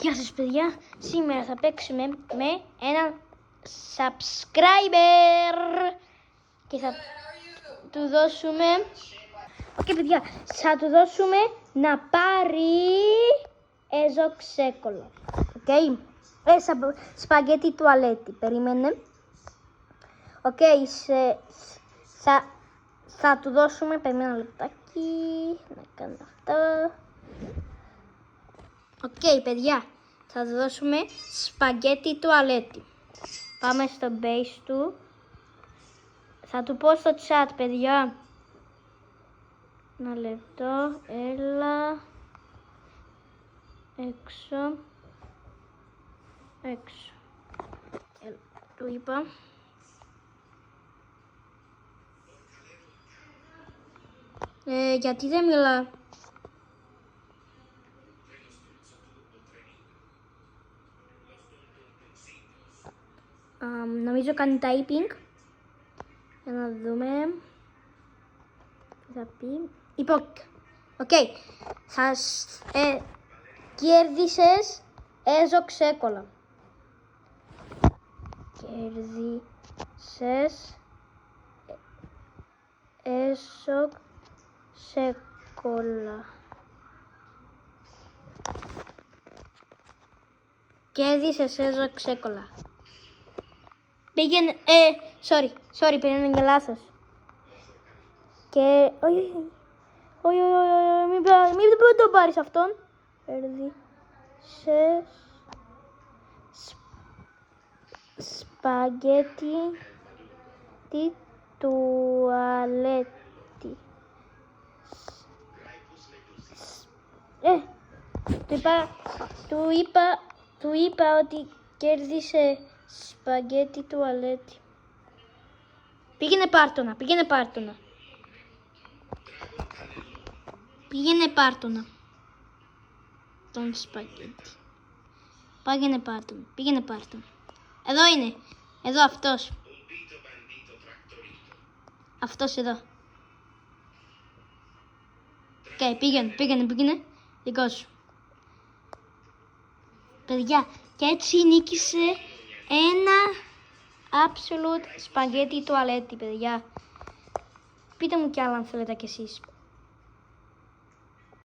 Γεια σας παιδιά, σήμερα θα παίξουμε με έναν subscriber και θα του δώσουμε... παιδιά, θα του δώσουμε να πάρει εζοξέκολα. Σπαγγέτι τουαλέτη, περίμενε. Θα του δώσουμε, περίμενε ένα λεπτάκι, να κάνω αυτό. Παιδιά, θα του δώσουμε σπαγγέτι τουαλέτη. Πάμε στο base του. Θα του πω στο chat, παιδιά. Ένα λεπτό, έλα. Έξω. Του είπα. Γιατί δεν μιλά? Νομίζω κάνει typing. Για να δούμε. Τι θα πει. Κέρδισες εζοξέκολα. Κέρδισες εζοξέκολα. Κέρδισες εζοξέκολα. Πήγαινε, sorry, πήγαινε και λάθος. Και, όχι, μην το πάρεις αυτόν. Κέρδισες σπαγγέτι τη τουαλέτη. Του είπα ότι κέρδισε σπαγγέτι τουαλέτη. Πήγαινε πάρτονα. Πήγαινε πάρτονα. Τον σπαγγέτι. Πήγαινε πάρτονα. Εδώ είναι. Εδώ αυτός. Αυτός εδώ. Πήγαινε. Δικό σου. Παιδιά, και έτσι νίκησε ένα absolute σπαγγέτι τουαλέτη, παιδιά. Πείτε μου κι άλλα αν θέλετε κι εσείς.